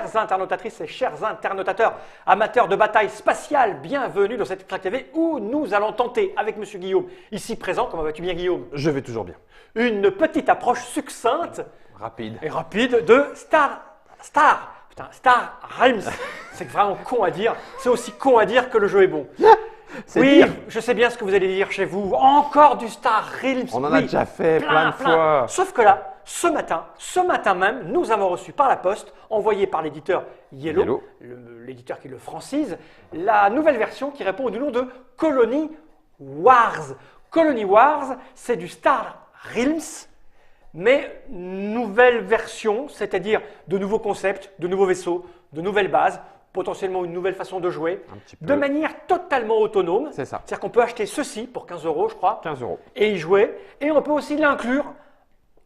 chères internautatrices et chers internautateurs, amateurs de bataille spatiale, bienvenue dans cette Crack TV où nous allons tenter, avec Monsieur Guillaume, ici présent, comment vas-tu bien Guillaume? Je vais toujours bien. Une petite approche succincte Rapide. et rapide de Star Realms. C'est vraiment con à dire, c'est aussi con à dire que le jeu est bon. Oui, dire. je sais bien ce que vous allez dire chez vous. Encore du Star Realms. On en oui, a déjà fait plein de fois. Sauf que là, ce matin même, nous avons reçu par la poste, envoyé par l'éditeur Yellow, l'éditeur qui le francise, la nouvelle version qui répond au nom de Colony Wars. Colony Wars, c'est du Star Realms, mais nouvelle version, c'est-à-dire de nouveaux concepts, de nouveaux vaisseaux, de nouvelles bases, potentiellement une nouvelle façon de jouer, de manière totalement autonome. C'est ça. C'est-à-dire qu'on peut acheter ceci pour 15 €, je crois, 15 €. et y jouer, et on peut aussi l'inclure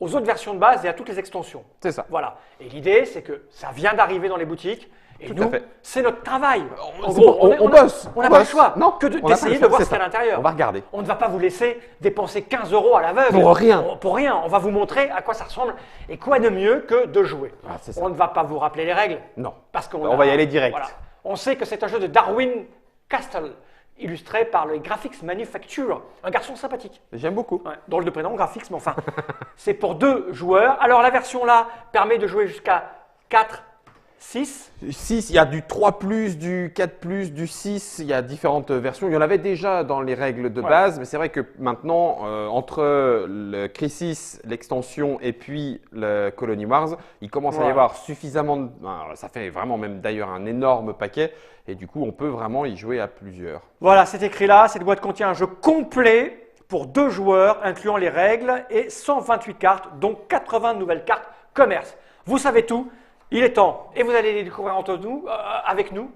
aux autres versions de base et à toutes les extensions. C'est ça. Voilà. Et l'idée, c'est que ça vient d'arriver dans les boutiques, et Tout à nous, fait. c'est notre travail. En C'est gros, on bosse. On n'a pas le choix Non, que on n'a pas d'essayer le de choix, voir c'est ce qu'il y a à ça. l'intérieur. On va regarder. On ne va pas vous laisser dépenser 15 € à l'aveugle. Pour rien. Pour rien. On va vous montrer à quoi ça ressemble et quoi de mieux que de jouer. Ah, c'est ça. On ne va pas vous rappeler les règles. Non. Parce qu'on On va y aller direct. Voilà. On sait que c'est un jeu de Darwin Castle, illustré par le Graphics Manufacture, un garçon sympathique. J'aime beaucoup. Ouais, drôle de prénom, Graphics, mais enfin, c'est pour 2 joueurs. Alors la version là permet de jouer jusqu'à 4, 6. 6, il y a du 3+, du 4+, du 6, il y a différentes versions. Il y en avait déjà dans les règles de base, mais c'est vrai que maintenant, entre le Crisis, l'extension et puis le Colony Wars, il commence à y avoir suffisamment de... Alors, ça fait vraiment même d'ailleurs un énorme paquet et du coup, on peut vraiment y jouer à plusieurs. Voilà, c'est écrit là. Cette boîte contient un jeu complet pour 2 joueurs, incluant les règles et 128 cartes, dont 80 nouvelles cartes commerce. Vous savez tout. Il est temps, et vous allez les découvrir entre nous, avec nous.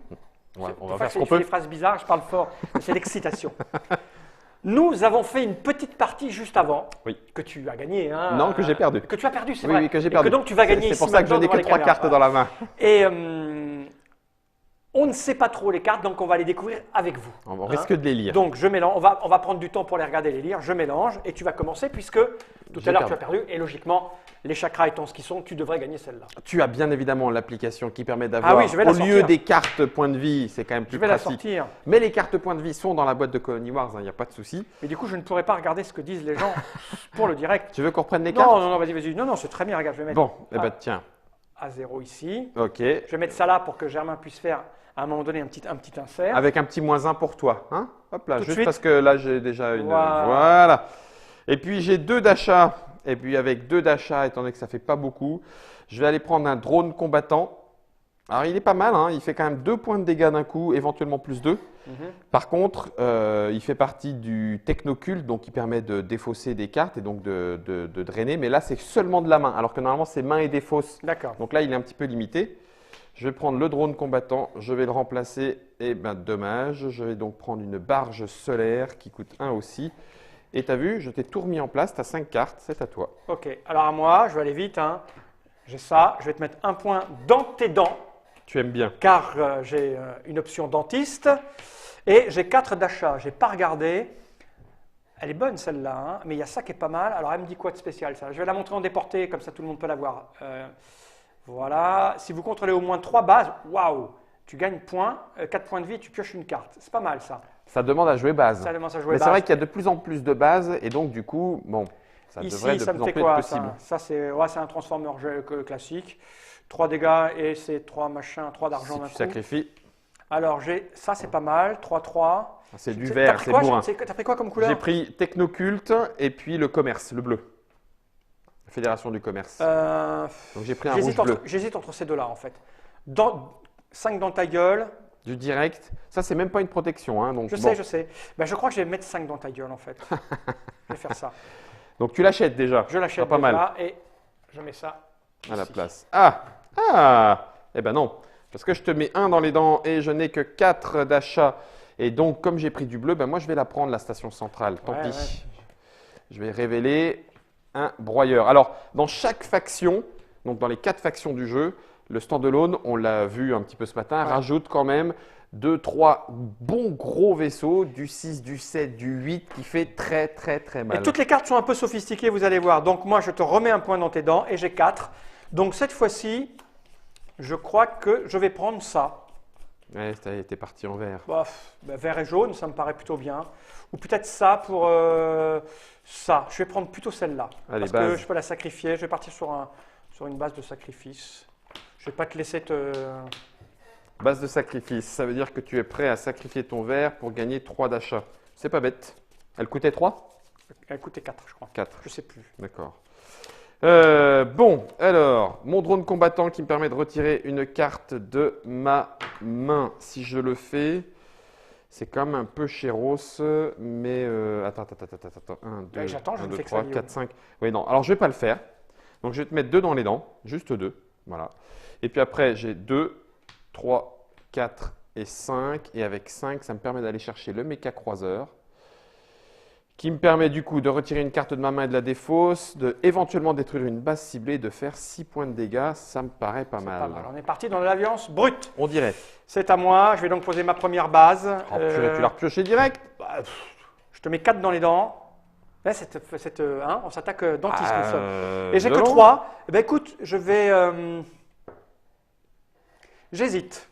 Ouais, on va Des fois, faire ce je qu'on fais peut. des phrases bizarres, je parle fort, c'est l'excitation. Nous avons fait une petite partie juste avant, Oui. que tu as gagné. Hein, Non, que j'ai perdu. Que tu as perdu, c'est Oui, vrai. oui, que j'ai Et perdu. que donc tu vas gagner C'est ici pour ça que je maintenant n'ai que devant les 3 caméras. cartes dans la main. Et on ne sait pas trop les cartes, donc on va les découvrir avec vous. On risque de les lire. Donc je mélange, on va prendre du temps pour les regarder, les lire, je mélange, et tu vas commencer puisque tout à l'heure tu as perdu, et logiquement, les chakras étant ce qu'ils sont, tu devrais gagner celle-là. Tu as bien évidemment l'application qui permet d'avoir, je vais la au lieu sortir. des cartes points de vie, c'est quand même plus Je vais la pratique. sortir. Mais les cartes points de vie sont dans la boîte de Colony Wars, il n'y a pas de souci. Mais du coup, je ne pourrais pas regarder ce que disent les gens pour le direct. Tu veux qu'on reprenne les cartes? Non, non, non, vas-y. Non, non, c'est très bien, regarde, je vais mettre Bon, eh ben tiens. A0 ici. Ok. Je vais mettre ça là pour que Germain puisse faire à un moment donné un petit insert. Avec un petit -1 pour toi. Hein, hop là, Tout de juste suite. parce que là j'ai déjà une. Voilà. Voilà. Et puis j'ai 2 d'achat. Et puis avec 2 d'achat, étant donné que ça fait pas beaucoup, je vais aller prendre un drone combattant. Alors il est pas mal, hein, il fait quand même 2 points de dégâts d'un coup, éventuellement plus 2. Par contre, il fait partie du Technoculte, donc il permet de défausser des cartes et donc de drainer. Mais là, c'est seulement de la main, alors que normalement, c'est main et défausse. D'accord. Donc là, il est un petit peu limité. Je vais prendre le drone combattant, je vais le remplacer. Et ben dommage, je vais donc prendre une barge solaire qui coûte 1 aussi. Et tu as vu, je t'ai tout remis en place, tu as 5 cartes, c'est à toi. Ok, alors à moi, je vais aller vite. Hein. J'ai ça, je vais te mettre un point dans tes dents, Tu aimes bien. car j'ai une option dentiste. Et j'ai 4 d'achat, je n'ai pas regardé. Elle est bonne celle-là, hein, mais il y a ça qui est pas mal. Alors elle me dit quoi de spécial ça? Je vais la montrer en déporté, comme ça tout le monde peut la voir. Voilà, si vous contrôlez au moins 3 bases, waouh, tu gagnes 4 points de vie, tu pioches une carte. C'est pas mal ça. Ça demande à jouer base. Ça demande à jouer Mais base. c'est vrai qu'il y a de plus en plus de bases et donc du coup, bon, ça Ici, devrait de ça plus me en fait plus quoi être possible. Ça c'est un transformer classique. 3 dégâts et c'est 3 machins, 3 d'argent Si d'un tu coup. sacrifies, Alors ça c'est pas mal, 3-3. c'est du T'as vert, pris c'est quoi, bourrin. T'as pris quoi comme couleur? J'ai pris Technoculte et puis le commerce, le bleu. La Fédération du commerce. Donc j'ai pris un rouge bleu. J'hésite entre ces deux-là en fait. 5 dans ta gueule. Du direct. Ça, c'est même pas une protection. Hein, donc, Je bon. sais. Ben, je crois que je vais mettre 5 dans ta gueule en fait. Je vais faire ça. Donc tu l'achètes déjà. Je l'achète pas déjà mal et je mets ça à la ici. place. Ah Eh ben non. Parce que je te mets 1 dans les dents et je n'ai que 4 d'achat. Et donc, comme j'ai pris du bleu, ben moi, je vais la prendre, la station centrale. Tant pis. Ouais. Je vais révéler un broyeur. Alors, dans chaque faction, donc dans les 4 factions du jeu, le standalone, on l'a vu un petit peu ce matin, rajoute quand même 2, 3 bons gros vaisseaux, du 6, du 7, du 8, qui fait très mal. Et toutes les cartes sont un peu sophistiquées, vous allez voir. Donc moi, je te remets un point dans tes dents et j'ai 4. Donc cette fois-ci, Je crois que je vais prendre ça. Ouais, t'es parti en vert. Bah, vert et jaune, ça me paraît plutôt bien. Ou peut-être ça pour ça. Je vais prendre plutôt celle-là. Allez, Parce base. que je peux la sacrifier. Je vais partir sur une base de sacrifice. Je vais pas te laisser te... Base de sacrifice, ça veut dire que tu es prêt à sacrifier ton vert pour gagner 3 d'achat. C'est pas bête. Elle coûtait 3? Elle coûtait 4, je crois. 4. Je sais plus. D'accord. Bon, alors, mon drone combattant qui me permet de retirer une carte de ma main. Si je le fais, c'est quand même un peu chéros, mais... attends. 1, 2, Ouais, j'attends, je 1, ne 2, fais que 3, ça, 4, 5. Oui, non. Alors, je ne vais pas le faire. Donc, je vais te mettre 2 dans les dents. Juste 2. Voilà. Et puis après, j'ai 2, 3, 4 et 5. Et avec 5, ça me permet d'aller chercher le méca croiseur, qui me permet du coup de retirer une carte de ma main et de la défausse, de éventuellement détruire une base ciblée et de faire 6 points de dégâts. Ça me paraît pas mal. Pas mal. On est parti dans l'alliance brute. On dirait. C'est à moi. Je vais donc poser ma première base. Oh, purée, tu l'as repioché direct? Bah, je te mets 4 dans les dents. Là, on s'attaque dentiste, nous sommes. Et j'ai que 3. Eh ben, écoute, je vais... J'hésite.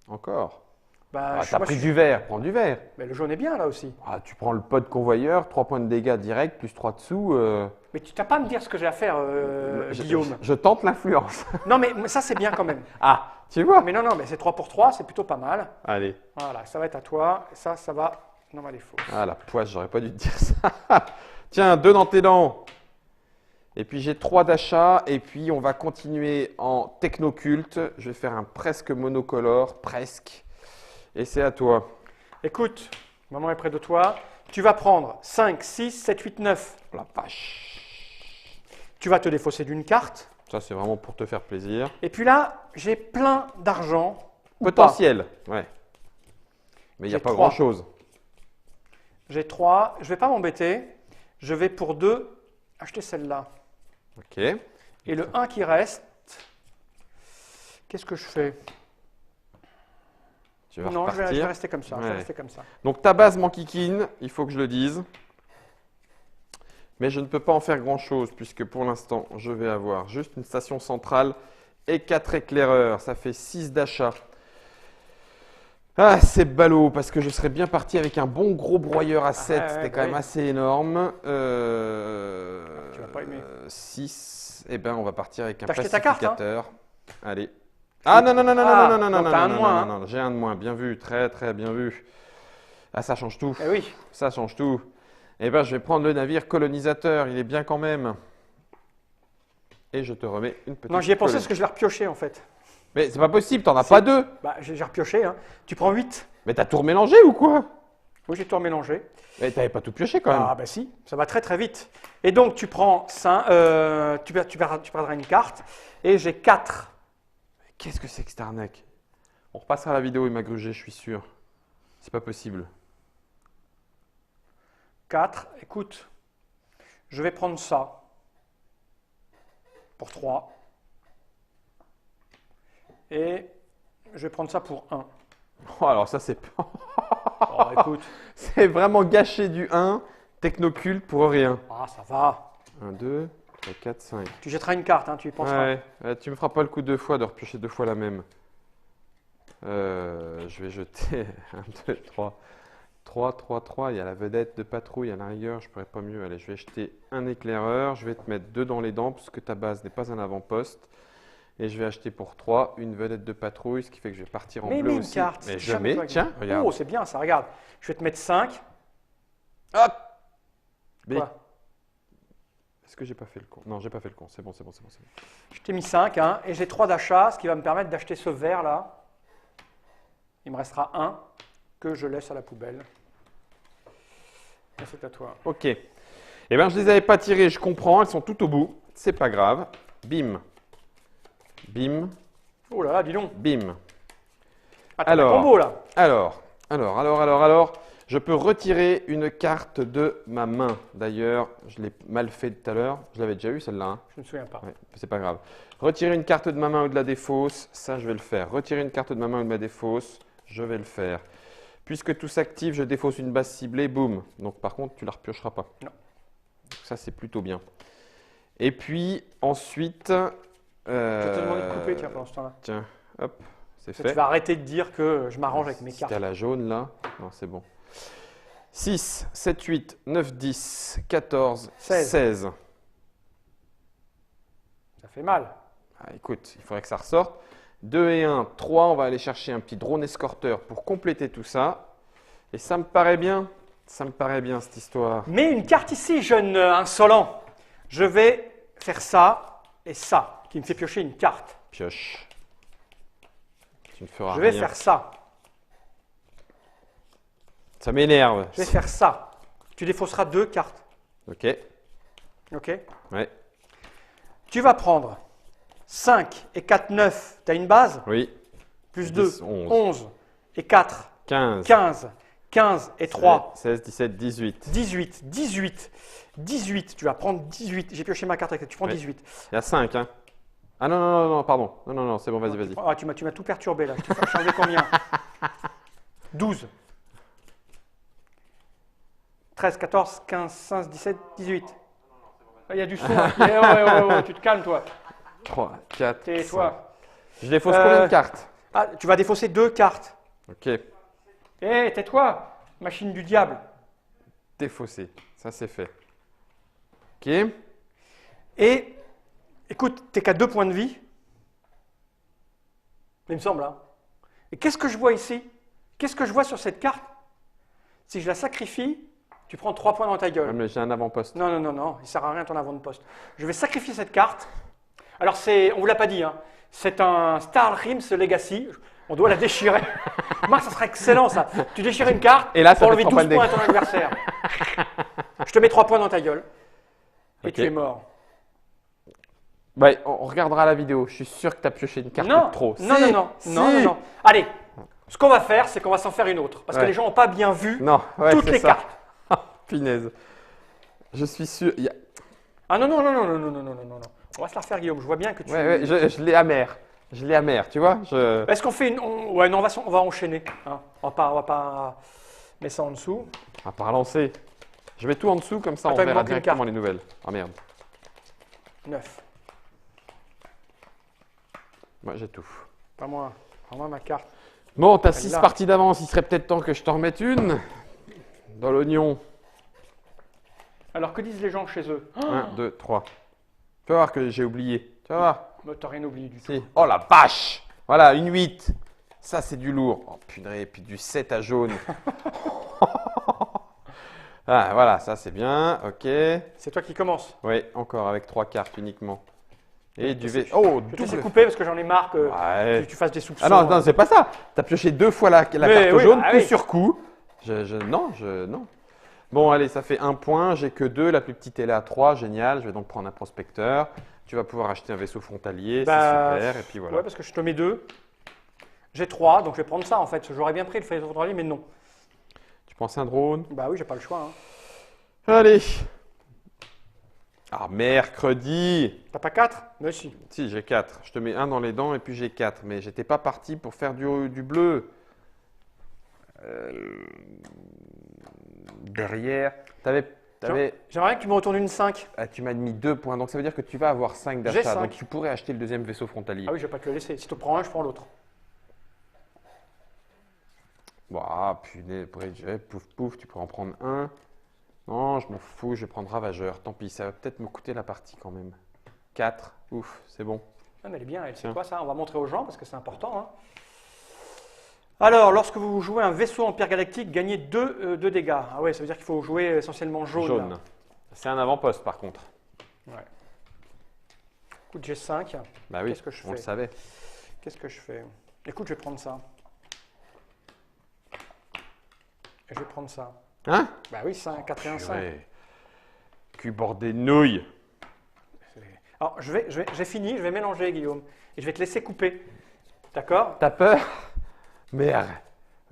Encore. Bah, T'as pris du vert, prends du vert. Mais le jaune est bien là aussi. Tu prends le pot de convoyeur, 3 points de dégâts direct, plus 3 dessous. Mais tu n'as pas à me dire ce que j'ai à faire, Guillaume. Je tente l'influence. Non, mais ça, c'est bien quand même. Tu vois? Mais non, mais c'est 3 pour 3, c'est plutôt pas mal. Allez. Voilà, ça va être à toi. Ça va. Non, mais elle est fausse. Ah, la poisse, j'aurais pas dû te dire ça. Tiens, 2 dans tes dents. Et puis j'ai 3 d'achat. Et puis on va continuer en technoculte. Je vais faire un presque monocolore, presque. Et c'est à toi. Écoute, maman est près de toi. Tu vas prendre 5, 6, 7, 8, 9. Oh la vache. Tu vas te défausser d'une carte. Ça, c'est vraiment pour te faire plaisir. Et puis là, j'ai plein d'argent. Potentiel, ouais. Mais il n'y a J'ai pas 3. grand-chose. J'ai 3. Je ne vais pas m'embêter. Je vais pour 2 acheter celle-là. Ok. Et le 1 qui reste, qu'est-ce que je fais? Tu vas Non, je vais repartir. rester comme ça. Je vais rester comme ça. Donc ta base m'enquiquine, il faut que je le dise. Mais je ne peux pas en faire grand-chose puisque pour l'instant, je vais avoir juste une station centrale et 4 éclaireurs. Ça fait 6 d'achat. Ah, c'est ballot parce que je serais bien parti avec un bon gros broyeur à 7. C'était quand même assez énorme. Tu vas pas aimer. 6. Eh bien, on va partir avec un T'as acheté ta carte, pacificateur. Allez. Ah non, non, j'ai un de moins. Bien vu, très très bien vu. Ah, ça change tout. Eh oui. Ça change tout. Eh bien, je vais prendre le navire colonisateur. Il est bien quand même. Et je te remets une petite. Non, j'y ai pensé parce que je l'ai repioché en fait. Mais c'est pas possible, t'en as pas 2. Bah, j'ai repioché. Hein. Tu prends 8. Mais t'as tout remélangé ou quoi? Oui, j'ai tout remélangé. Mais t'avais pas tout pioché quand même. Ah, bah si, ça va très très vite. Et donc, tu prends 5, tu perdras une carte. Et j'ai 4. Qu'est-ce que c'est que cette arnaque? On repassera la vidéo, il m'a grugé, je suis sûr. C'est pas possible. 4. Écoute, je vais prendre ça. Pour 3. Et je vais prendre ça pour 1. Oh, alors ça, c'est Oh, écoute. c'est vraiment gâcher du 1, technoculte pour rien. Ah, ça va. 1, 2, 3, 4, 5. Tu jetteras une carte, hein, tu y penseras. Ouais, tu me feras pas le coup 2 fois de repiocher 2 fois la même. Je vais jeter 1, 2, 3. 3, 3, 3. Il y a la vedette de patrouille à la rigueur, je pourrais pas mieux. Allez, je vais jeter un éclaireur. Je vais te mettre 2 dans les dents puisque ta base n'est pas un avant-poste. Et je vais acheter pour 3 une vedette de patrouille, ce qui fait que je vais partir en bleu une aussi. carte. Mais je mets, tiens, regarde. Oh, c'est bien ça, regarde. Je vais te mettre 5. Hop. Quoi? Est-ce que j'ai pas fait le con? Non, j'ai pas fait le con. C'est bon. Je t'ai mis 5, hein, et j'ai 3 d'achat, ce qui va me permettre d'acheter ce vert là. Il me restera 1 que je laisse à la poubelle. Et c'est à toi. Ok. Eh bien, je les avais pas tirées, je comprends. Elles sont toutes au bout. C'est pas grave. Bim. Bim. Oh là là, dis donc. Bim. Attends, alors, combo là. Alors, je peux retirer une carte de ma main. D'ailleurs, je l'ai mal fait tout à l'heure. Je l'avais déjà eu celle-là. Hein. Je ne me souviens pas. Ouais, c'est pas grave. Retirer une carte de ma main ou de la défausse, ça je vais le faire. Retirer une carte de ma main ou de ma défausse, je vais le faire. Puisque tout s'active, je défausse une base ciblée, boum. Donc par contre, tu la repiocheras pas. Non. Donc, ça c'est plutôt bien. Et puis ensuite, Je vais te demander de couper, tiens, pendant ce temps-là. Tiens, hop, c'est Tu fait. vas arrêter de dire que je m'arrange avec mes cartes. T'as la jaune là. Non, c'est bon. 6, 7, 8, 9, 10, 14, 16. Ça fait mal. Ah, écoute, il faudrait que ça ressorte. 2 et 1, 3. On va aller chercher un petit drone escorteur pour compléter tout ça. Et ça me paraît bien. Ça me paraît bien cette histoire. Mais une carte ici, jeune insolent. Je vais faire ça et ça, qui me fait piocher une carte. Pioche. Tu ne feras Je vais rien. faire ça. Ça m'énerve. Je vais faire ça. Tu défausseras 2 cartes. Ok. Ok. Ouais. Tu vas prendre 5 et 4, 9. Tu as une base. Oui. Plus 10, 2, 11. 11. Et 4, 15. 15. 15 et 3, 16, 17, 18. 18. 18. 18. Tu vas prendre 18. J'ai pioché ma carte avec ça. Tu prends Oui. 18. Il y a 5, hein. Ah non, non, non, non, pardon. Non, non, non, c'est bon, vas-y, vas-y. Ah, tu m'as tout perturbé là. Tu vas changer combien 12. 13, 14, 15, 16, 17, 18. Ah, il y a du son. Hein. Ouais, tu te calmes, toi. 3, 4, Tais-toi. Je défausse combien de cartes? Ah, tu vas défausser 2 cartes. Ok. Hé, tais-toi, machine du diable. Défaussé. Ça, c'est fait. Ok. Et, écoute, t'es qu'à 2 points de vie. Il me semble, hein. Et qu'est-ce que je vois ici? Qu'est-ce que je vois sur cette carte? Si je la sacrifie, tu prends 3 points dans ta gueule. Ouais, mais j'ai un avant-poste. Non, non, non, non, il ne sert à rien ton avant-poste. Je vais sacrifier cette carte. Alors, on ne vous l'a pas dit, hein. C'est un Star Realms Legacy. On doit la déchirer. Moi, ça serait excellent, ça. Tu déchires une carte Et là, ça pour fait enlever 3 12 points à ton adversaire. Je te mets 3 points dans ta gueule. Et Ok. tu es mort. Ouais, on regardera la vidéo. Je suis sûr que tu as pioché une carte Non, de trop. non, Si, non, non, si. non, non, non. Allez, ce qu'on va faire, c'est qu'on va s'en faire une autre. Parce que Ouais. les gens n'ont pas bien vu Non, ouais, toutes c'est les ça. cartes. Punaise. Je suis sûr. Ah non, non, non, non, non, non, non, non, non, non. On va se la refaire, Guillaume. Je vois bien que tu… Ouais, ouais, je l'ai amer. Je l'ai amer, tu vois. Est-ce qu'on fait une… Ouais, non, on va enchaîner. Hein. On va pas mettre ça en dessous. À part lancer. Je mets tout en dessous, comme ça Attends, on il me verra manque une directement carte. les nouvelles. Ah merde. 9. Moi j'ai tout. Pas moi. Prends-moi ma carte. Bon, t'as 6 là. parties d'avance. Il serait peut-être temps que je t'en remette une. Dans l'oignon. Alors, que disent les gens chez eux? 1, 2, 3. Tu vas voir que j'ai oublié. Tu vas voir. Bah, t'as rien oublié du tout. Si. Oh la vache! Voilà, une 8. Ça, c'est du lourd. Oh purée, et puis du 7 à jaune. Ah, voilà, ça c'est bien. Ok. C'est toi qui commences. Oui, encore avec 3 cartes uniquement. Et du Je V. Oh, Je vais te laisser double. couper parce que j'en ai marre que Ouais. tu fasses des soupçons. Ah non, non, c'est pas ça. Tu as pioché 2 fois la Mais carte oui, jaune, bah coup oui. sur coup. Non. Bon, allez, ça fait 1 point. J'ai que 2. La plus petite est là à 3. Génial. Je vais donc prendre un prospecteur. Tu vas pouvoir acheter un vaisseau frontalier. Bah, c'est super. Et puis voilà. Ouais, parce que je te mets 2. J'ai 3, donc je vais prendre ça en fait. J'aurais bien pris le faisceau contrôlé, mais non. Tu penses à un drone? Bah oui, j'ai pas le choix. Hein. Allez. Ah, mercredi. T'as pas 4? Mais si. Si, j'ai 4. Je te mets 1 dans les dents et puis j'ai 4. Mais j'étais pas parti pour faire du bleu. Derrière. J'aimerais bien que tu me retournes une 5. Ah, tu m'as mis 2 points. Donc ça veut dire que tu vas avoir 5 J'ai d'achat. 5. Donc tu pourrais acheter le deuxième vaisseau frontalier. Ah oui, je vais pas te le laisser. Si tu prends un, je prends l'autre. Bon, ah, punaise, pouf, pouf, tu pourrais en prendre un. Non, je m'en fous, je vais prendre Ravageur. Tant pis, ça va peut-être me coûter la partie quand même. 4, ouf, c'est bon. Ah, mais elle est bien, elle. C'est Tiens. quoi ça? On va montrer aux gens parce que c'est important. Hein. Alors, lorsque vous jouez un vaisseau Empire Galactique, gagnez 2 dégâts. Ah ouais, ça veut dire qu'il faut jouer essentiellement jaune. Jaune. Là. C'est un avant-poste par contre. Ouais. Écoute, j'ai 5. Bah oui, Qu'est-ce que je on le fais? savait. Qu'est-ce que je fais? Écoute, je vais prendre ça. Et je vais prendre ça. Hein? Bah oui, 5, 4 et 1, 5. Purée. Cul bordé de nouilles. Alors, j'ai fini, je vais mélanger, Guillaume. Et je vais te laisser couper. D'accord? T'as peur? Merde.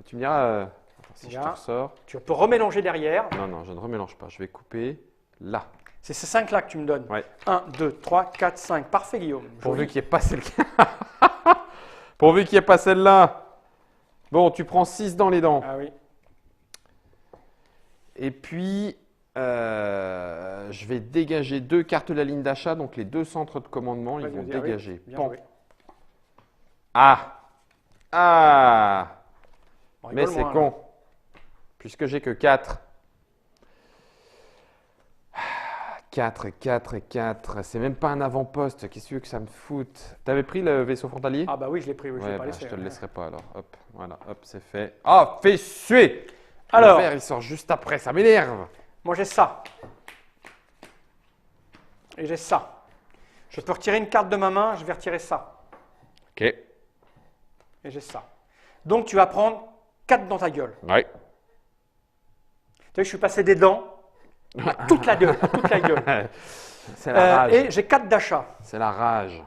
Tu me diras, attends, si je te Là. ressors. Tu peux remélanger derrière. Non, non, je ne remélange pas. Je vais couper là. C'est ces 5 là que tu me donnes. Ouais. 1, 2, 3, 4, 5. Parfait, Guillaume. Pourvu Joli. qu'il n'y ait pas celle-là. Pourvu qu'il n'y ait pas celle-là. Bon, tu prends 6 dans les dents. Ah oui. Et puis, Je vais dégager 2 cartes de la ligne d'achat, donc les 2 centres de commandement, ils vont dégager. Bien Pan. joué. Ah! Ah! On Mais rigole c'est moins, con, là. puisque j'ai que 4. 4, 4 et 4. C'est même pas un avant-poste. Qu'est-ce que tu veux que ça me foute? T'avais pris le vaisseau frontalier? Ah bah oui, je l'ai pris, oui, je Ouais, l'ai pas bah, laissé. je te le hein. laisserai pas alors. Hop, voilà, hop, c'est fait. Ah, fais suer! Alors. Le vert, il sort juste après, ça m'énerve. Moi, j'ai ça. Et j'ai ça. Je peux retirer une carte de ma main, je vais retirer ça. Ok. Et j'ai ça. Donc, tu vas prendre 4 dans ta gueule. Ouais. Tu vois, je suis passé des dents à toute la gueule. À toute la gueule. C'est la rage. Et j'ai 4 d'achat. C'est la rage.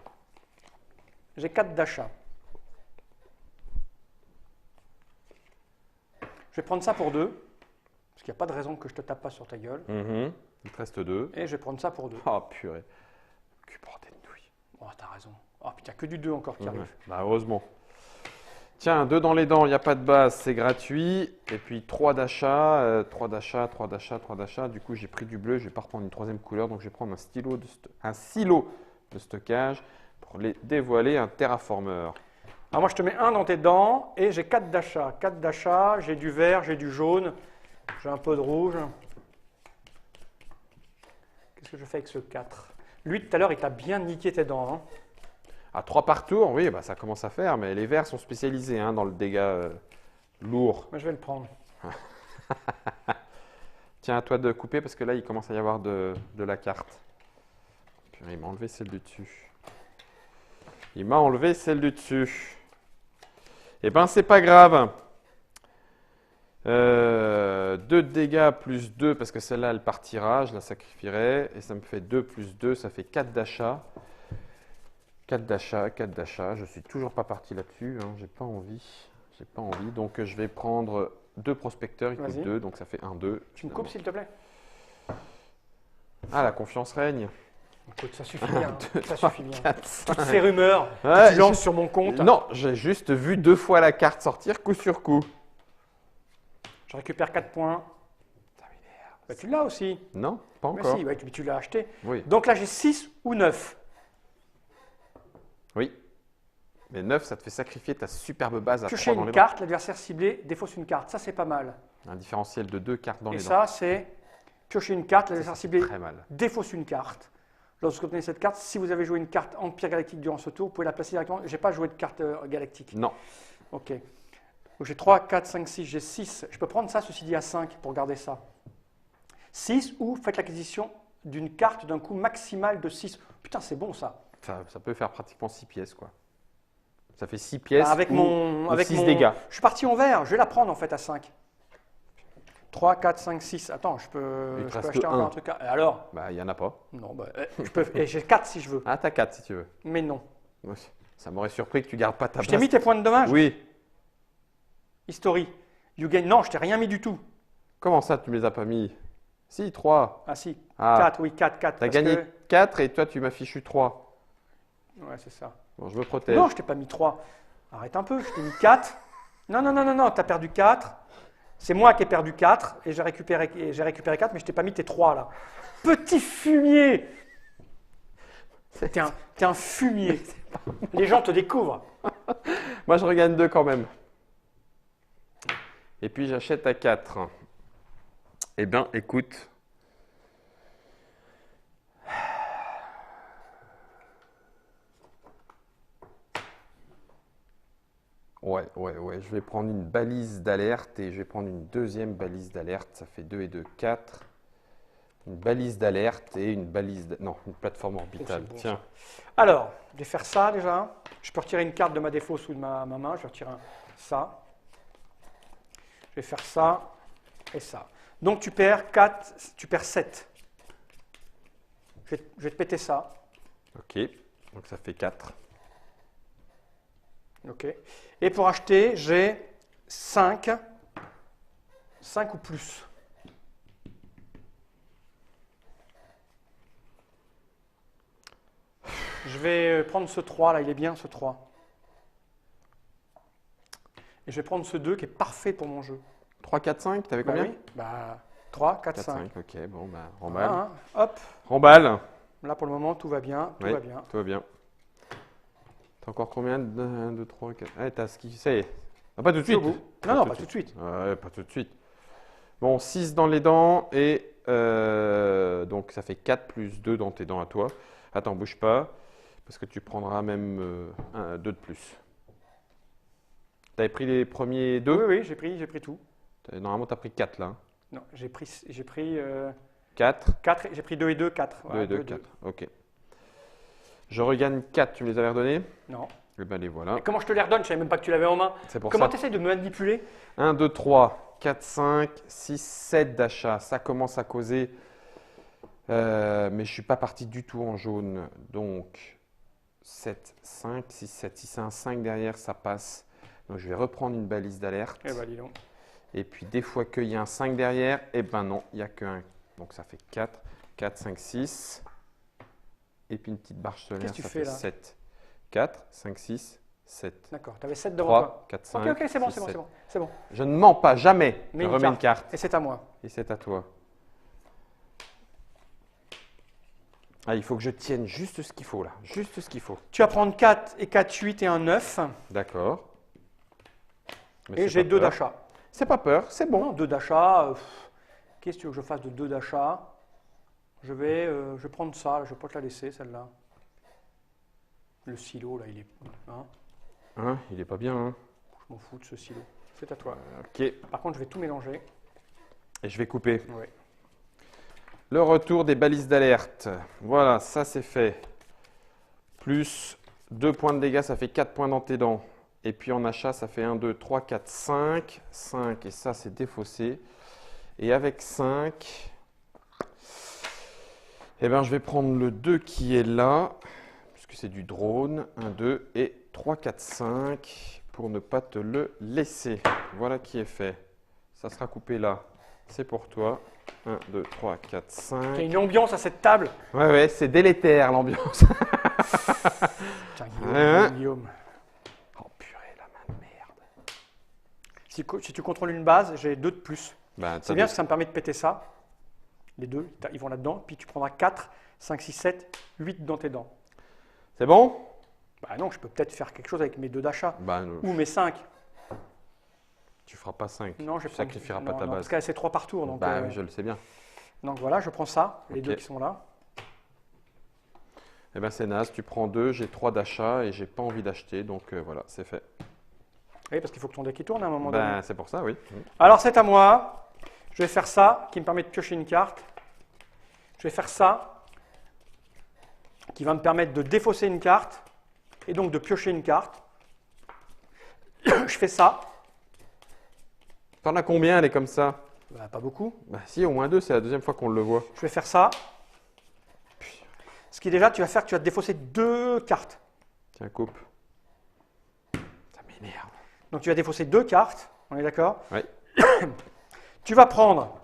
J'ai 4 d'achat. Je vais prendre ça pour 2. Parce qu'il n'y a pas de raison que je te tape pas sur ta gueule. Il te reste 2. Et je vais prendre ça pour 2. Oh, purée. Que bordel de nouilles. Oh, t'as raison. Oh putain, que du 2 encore qui arrive. Bah, heureusement. Tiens, 2 dans les dents, il n'y a pas de base, c'est gratuit. Et puis 3 d'achat, 3 d'achat, 3 d'achat, 3 d'achat. Du coup, j'ai pris du bleu, je ne vais pas reprendre une 3e couleur. Donc, je vais prendre un silo de stockage pour les dévoiler un terraformeur. Alors moi, je te mets 1 dans tes dents et j'ai 4 d'achat. 4 d'achat, j'ai du vert, j'ai du jaune, j'ai un peu de rouge. Qu'est-ce que je fais avec ce 4? Lui, tout à l'heure, il t'a bien niqué tes dents. Hein. À 3 par tour, oui, bah, ça commence à faire. Mais les verts sont spécialisés dans le dégât lourd. Moi, je vais le prendre. Tiens, à toi de couper parce que là, il commence à y avoir de la carte. Puis, il m'a enlevé celle du dessus. Il m'a enlevé celle du dessus. Eh ben, c'est pas grave. 2 de dégâts plus 2 parce que celle-là, elle partira. Je la sacrifierai. Et ça me fait 2 plus 2, ça fait 4 d'achat. 4 d'achat, 4 d'achat. Je suis toujours pas parti là-dessus. J'ai pas envie. J'ai pas envie. Donc, je vais prendre 2 prospecteurs. Il coûte 2, donc ça fait 1, 2. Tu me coupes, s'il te plaît? Ah, la confiance règne. Écoute, ça suffit bien. 2, Ça 3, suffit bien. 4, 5. Toutes ces rumeurs Ouais, que tu lances sur mon compte. Non, j'ai juste vu 2 fois la carte sortir coup sur coup. Je récupère 4 points. Bah, tu l'as aussi. Non, pas Mais encore. si, ouais, tu l'as acheté. Oui. Donc là, j'ai 6 ou 9. Oui. Mais 9, ça te fait sacrifier ta superbe base à 3 Piocher dans une les carte, l'adversaire ciblé défausse une carte. Ça, c'est pas mal. dents. Un différentiel de 2 cartes dans Et les dents. ça, c'est piocher une carte, l'adversaire ciblé Très mal. défausse une carte. Lorsque vous obtenez cette carte, si vous avez joué une carte Empire Galactique durant ce tour, vous pouvez la placer directement. Je n'ai pas joué de carte galactique. Non. Ok. Donc j'ai 3, 4, 5, 6, j'ai 6. Je peux prendre ça, ceci dit, à 5 pour garder ça. 6 ou faites l'acquisition d'une carte d'un coût maximal de 6. Putain, c'est bon ça. Ça peut faire pratiquement 6 pièces, quoi. Ça fait 6 pièces Bah, avec ou 6 mon dégâts. Je suis parti en vert, je vais la prendre en fait à 5. 3, 4, 5, 6. Attends, je peux reste acheter encore un. un truc. Et alors? Bah, il n'y en a pas. Non, bah, et j'ai 4 si je veux. Ah, t'as 4 si tu veux. Mais non. Oui. Ça m'aurait surpris que tu gardes pas ta Je t'ai base. mis tes points de dommage? Oui. History. You gain. Non, je t'ai rien mis du tout. Comment ça, tu me les as pas mis? Si, 3. Ah si. Ah. 4, oui, 4, 4. T'as gagné 4 et toi, tu m'as fichu 3. Ouais, c'est ça. Bon, je me protège. Non, je t'ai pas mis 3. Arrête un peu, je t'ai mis 4. Non, non, non, non, non, t'as perdu 4. C'est moi qui ai perdu 4 et j'ai récupéré 4, mais je t'ai pas mis tes 3 là. Petit fumier! T'es un fumier. Les gens te découvrent. Moi, je regagne 2 quand même. Et puis, j'achète à 4. Eh bien, écoute. Ouais, je vais prendre une balise d'alerte et je vais prendre une deuxième balise d'alerte. Ça fait 2 et 2, 4. Une balise d'alerte et une non, une plateforme orbitale. Bon, tiens. Alors, je vais faire ça déjà. Je peux retirer une carte de ma défausse ou de ma main. Je vais retirer ça. Je vais faire ça et ça. Donc tu perds 4, tu perds 7. Je vais te péter ça. Ok, donc ça fait 4. Ok. Et pour acheter, j'ai 5 ou plus. Je vais prendre ce 3 là, il est bien ce 3. Et je vais prendre ce 2 qui est parfait pour mon jeu. 3, 4, 5, t'avais Bah combien? oui, bah 3, 4, 4, 5. 5, ok, bon, bah, Voilà, remballe. hein. Hop, Remballe. là pour le moment tout va bien, tout Oui, va bien. tout va bien. T'as encore combien? 1, 2, 3, 4. Ah, t'as ce qui. Ça y est. Ah, pas tout de Je suis suite. au bout. Non, non, pas tout de suite. Ouais, pas tout de suite. Bon, 6 dans les dents et donc ça fait 4 plus 2 dans tes dents à toi. Attends, bouge pas, parce que tu prendras même 2 de plus. T'avais pris les premiers 2? Oui, oui, j'ai pris tout. Normalement, tu as pris 4 là. Hein. Non, j'ai pris 4, 4, j'ai pris 2 et 2, 4. 2 et 2, 4. Ok. Je regagne 4, tu me les avais redonnés? Non. Et ben les voilà. Et comment je te les redonne? Je ne savais même pas que tu l'avais en main. C'est pour Comment ça. tu essaies de me manipuler? 1, 2, 3, 4, 5, 6, 7 d'achat. Ça commence à causer. Mais je ne suis pas parti du tout en jaune. Donc 7, 5, 6, 7. Si c'est un 5 derrière, ça passe. Donc je vais reprendre une balise d'alerte. Eh ben dis donc. Et puis des fois qu'il y a un 5 derrière, et ben non, il n'y a qu'un. Donc ça fait 4, 4, 5, 6. Et puis une petite barre solaire, Qu'est-ce que tu ça fais, fait là 7. 4, 5, 6, 7. D'accord, tu avais 7 devant 3, toi. 4, 5. Ok, ok, c'est bon, 6, c'est bon, 7. c'est bon, c'est bon. Je ne mens pas, jamais. Mets Je remets une carte. Et c'est à moi. Et c'est à toi. Ah, il faut que je tienne juste ce qu'il faut là. Juste ce qu'il faut. Tu vas prendre 4 et 4, 8 et un 9. D'accord. Mais Et c'est j'ai pas 2 peur. d'achat. C'est pas peur, c'est bon. Non, 2 d'achat. Qu'est-ce que tu veux que je fasse de 2 d'achat? Je vais prendre ça, je vais pas te la laisser celle-là. Le silo là, il est. Hein, Hein, il est pas bien. Hein. je m'en fous de ce silo. C'est à toi. Ok. Par contre, je vais tout mélanger. Et je vais couper. Ouais. Le retour des balises d'alerte. Voilà, ça c'est fait. Plus 2 points de dégâts, ça fait 4 points dans tes dents. Et puis en achat, ça fait 1, 2, 3, 4, 5. 5, et ça c'est défaussé. Et avec 5, eh ben, je vais prendre le 2 qui est là, puisque c'est du drone. 1, 2 et 3, 4, 5, pour ne pas te le laisser. Voilà qui est fait. Ça sera coupé là. C'est pour toi. 1, 2, 3, 4, 5. Il y a une ambiance à cette table. Ouais, ouais, c'est délétère l'ambiance. Tiens, Hein? Guillaume. Oh purée, la main de merde. Si tu contrôles une base, j'ai 2 de plus. Bah, C'est bien parce que ça me permet de péter ça. Les deux, ils vont là-dedans. Puis tu prendras 4, 5, 6, 7, 8 dans tes dents. C'est bon? Bah non, je peux peut-être faire quelque chose avec mes 2 d'achat. Bah, Ou mes 5. tu feras pas 5. Non, je Tu sacrifieras pas ta base. Parce que c'est 3 par tour. Donc, Bah oui, je le sais bien. donc voilà, je prends ça, les Ok. 2 qui sont là. Eh ben c'est naze, tu prends 2, j'ai 3 d'achat et j'ai pas envie d'acheter, donc voilà, c'est fait. Oui, parce qu'il faut que ton deck il tourne à un moment donné. Ben, c'est pour ça, oui. Alors c'est à moi. Je vais faire ça, qui me permet de piocher une carte. Je vais faire ça, qui va me permettre de défausser une carte, et donc de piocher une carte. Je fais ça. T'en as combien, elle est comme ça? Bah, pas beaucoup. Bah si, au moins 2, c'est la deuxième fois qu'on le voit. Je vais faire ça. Ce qui déjà, tu vas faire que tu vas te défausser 2 cartes. Tiens, coupe. Ça m'énerve. Donc tu vas défausser 2 cartes, on est d'accord? Oui. Tu vas prendre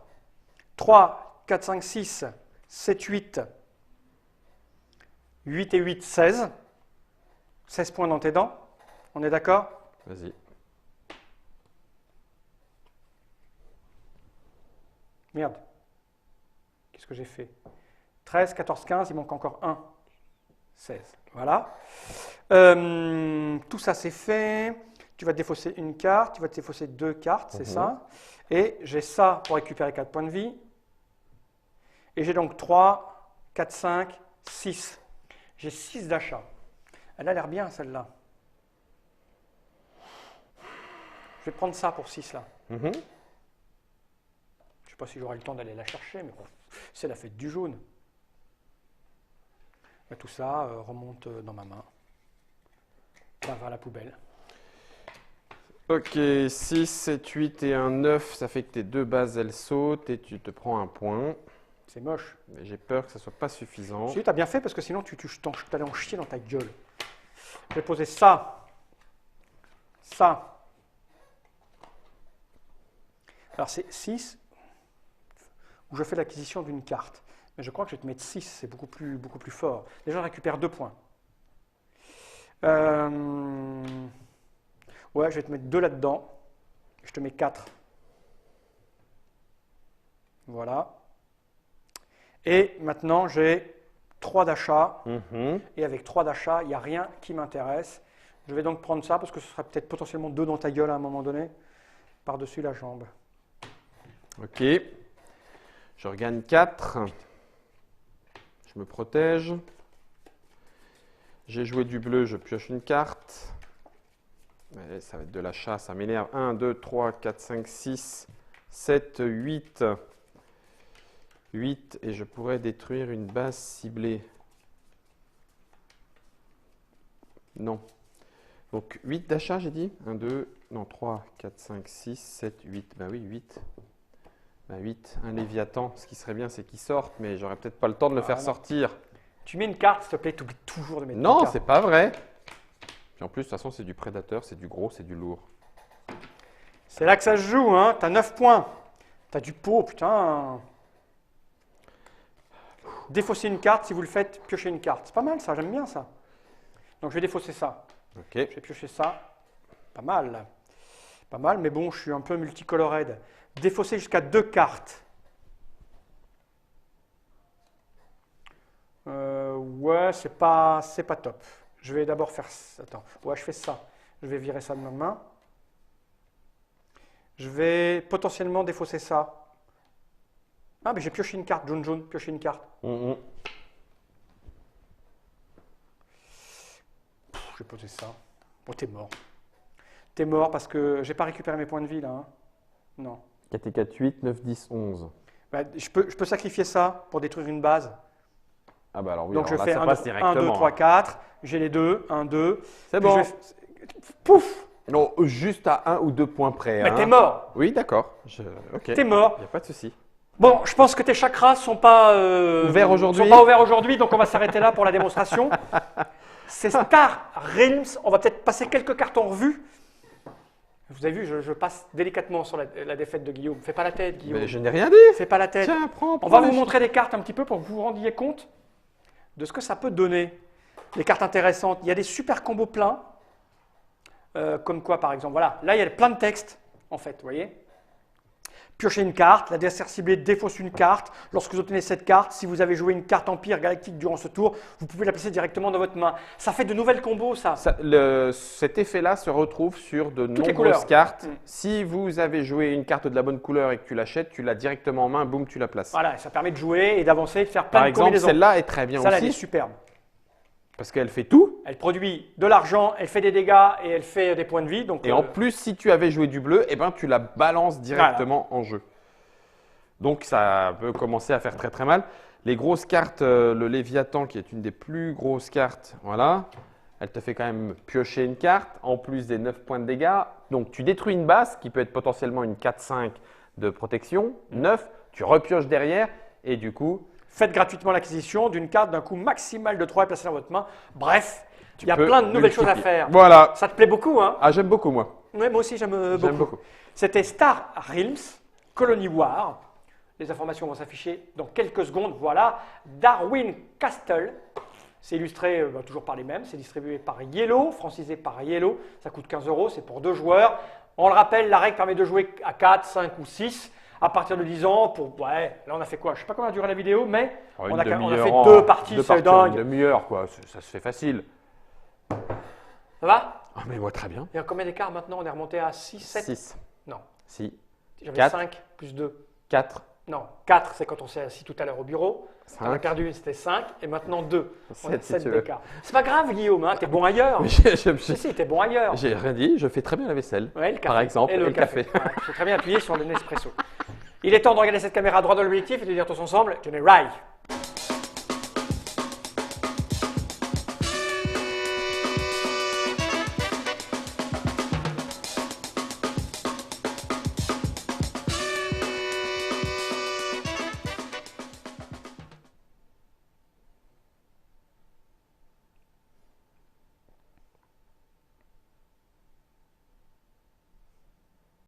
3, 4, 5, 6, 7, 8. 8 et 8, 16. 16 points dans tes dents. On est d'accord? Vas-y. Merde. Qu'est-ce que j'ai fait? 13, 14, 15, il manque encore 1. 16. Voilà. Tout ça, c'est fait. Tu vas te défausser une carte, tu vas te défausser 2 cartes, c'est ça. Et j'ai ça pour récupérer 4 points de vie. Et j'ai donc 3, 4, 5, 6. J'ai 6 d'achat. Elle a l'air bien, celle-là. Je vais prendre ça pour 6, là. Je ne sais pas si j'aurai le temps d'aller la chercher, mais bon, c'est la fête du jaune. Mais tout ça remonte dans ma main. Ça va à la poubelle. Ok, 6, 7, 8 et un 9, ça fait que tes 2 bases, elles sautent et tu te prends un point. C'est moche. Mais j'ai peur que ça soit pas suffisant. Tu as bien fait parce que sinon tu allais en chier dans ta gueule. Je vais poser ça. Ça. Alors c'est 6 où je fais l'acquisition d'une carte. Mais je crois que je vais te mettre 6, c'est beaucoup plus fort. Déjà, je récupère 2 points. Ouais, je vais te mettre 2 là-dedans. Je te mets 4. Voilà. Et maintenant, j'ai 3 d'achats. Et avec 3 d'achats, il n'y a rien qui m'intéresse. Je vais donc prendre ça parce que ce sera peut-être potentiellement 2 dans ta gueule à un moment donné, par-dessus la jambe. Ok. Je regagne 4. Je me protège. J'ai joué du bleu, je pioche une carte. Mais ça va être de l'achat, ça m'énerve. 1, 2, 3, 4, 5, 6, 7, 8. 8 et je pourrais détruire une base ciblée. Non. Donc 8 d'achat, j'ai dit. 1, 2, non, 3, 4, 5, 6, 7, 8. Ben oui, 8. Ben 8. Un Léviathan. Ce qui serait bien, c'est qu'il sorte, mais j'aurais peut-être pas le temps de le faire sortir. Tu mets une carte, s'il te plaît, tu oublies toujours de mettre une Non, carte. c'est pas vrai. Puis en plus, de toute façon, c'est du prédateur, c'est du gros, c'est du lourd. C'est là que ça se joue, hein. T'as 9 points. T'as du pot, putain. Défausser une carte, si vous le faites, piocher une carte. C'est pas mal ça, j'aime bien ça. Donc je vais défausser ça. Ok. Je vais piocher ça. Pas mal. Pas mal, mais bon, je suis un peu multicolored. Défausser jusqu'à 2 cartes. Ouais, c'est pas top. Je vais d'abord faire... Attends, ouais, je fais ça. Je vais virer ça de ma main. Je vais potentiellement défausser ça. Ah, mais j'ai pioché une carte, jaune, pioché une carte. Je vais poser ça. Bon, t'es mort. T'es mort parce que j'ai pas récupéré mes points de vie là. Hein. Non. 4 et 4, 8, 9, 10, 11. Bah, je peux sacrifier ça pour détruire une base. Ah bah alors oui, donc alors je fais là, 1, 2, 3, 4. J'ai les deux. 1, 2. C'est bon. Pouf! Non, juste à 1 ou 2 points près. Mais hein. t'es mort. Oui, d'accord. Ok. T'es mort. Il n'y a pas de souci. Bon, je pense que tes chakras sont pas ouverts aujourd'hui. Sont pas ouverts aujourd'hui, donc on va s'arrêter là pour la démonstration. C'est Star Realms. On va peut-être passer quelques cartes en revue. Vous avez vu, je passe délicatement sur la défaite de Guillaume. Fais pas la tête, Guillaume. Mais je n'ai rien dit. Fais pas la tête. Tiens, prends. On va vous montrer des cartes un petit peu pour que vous vous rendiez compte de ce que ça peut donner. Les cartes intéressantes. Il y a des super combos pleins. Comme quoi, par exemple. Voilà. Là, il y a plein de textes, en fait. Vous voyez ? Piochez une carte, l'adversaire ciblé défausse une carte. Lorsque vous obtenez cette carte, si vous avez joué une carte Empire Galactique durant ce tour, vous pouvez la placer directement dans votre main. Ça fait de nouvelles combos, ça. Cet effet-là se retrouve sur de Toutes les nombreuses couleurs. cartes. Si vous avez joué une carte de la bonne couleur et que tu l'achètes, tu l'as directement en main, boum, tu la places. Voilà, ça permet de jouer et d'avancer, de faire plein Par de exemple, combinaisons. celle-là est très bien Celle-là, elle est aussi superbe. parce qu'elle fait tout. Elle produit de l'argent, elle fait des dégâts et elle fait des points de vie. Donc, Et en plus, si tu avais joué du bleu, eh ben, tu la balances directement en jeu. Donc ça peut commencer à faire très très mal. Les grosses cartes, le Léviathan qui est une des plus grosses cartes, voilà, elle te fait quand même piocher une carte en plus des 9 points de dégâts. Donc tu détruis une base qui peut être potentiellement une 4-5 de protection, 9, tu repioches derrière et du coup… Faites gratuitement l'acquisition d'une carte d'un coût maximal de 3 et placez dans votre main. Bref, il y a plein de nouvelles choses à faire. Voilà. Ça te plaît beaucoup, hein? Ah, j'aime beaucoup moi. Oui, moi aussi j'aime beaucoup. beaucoup. C'était Star Realms, Colony War. Les informations vont s'afficher dans quelques secondes. Voilà, Darwin Castle. C'est illustré toujours par les mêmes. C'est distribué par Yellow, francisé par Yellow. Ça coûte 15 €. C'est pour 2 joueurs. On le rappelle, la règle permet de jouer à 4, 5 ou 6 à partir de 10 ans. Ouais, là on a fait quoi? Je ne sais pas combien a duré la vidéo, mais on a fait 2 parties. C'est dingue. Une demi-heure, quoi. Ça se fait facile. Ça va? Ah, mais moi, très bien. Il y a combien d'écarts maintenant? On est remonté à 6, 7? 6. Non. Si. J'avais 4. 5 plus 2. 4. Non, 4, c'est quand on s'est assis tout à l'heure au bureau. 5. On a perdu, c'était 5, et maintenant 2. On a 7 si 7 tu veux. d'écart. C'est pas grave, Guillaume, hein, t'es bon ailleurs. Mais Si, t'es bon ailleurs. j'ai rien dit, je fais très bien la vaisselle. Ouais, le café. Par exemple, et le café. Voilà, j'ai très bien appuyé sur le Nespresso. Il est temps de regarder cette caméra droit dans l'objectif et de dire tous ensemble, Johnny Rye.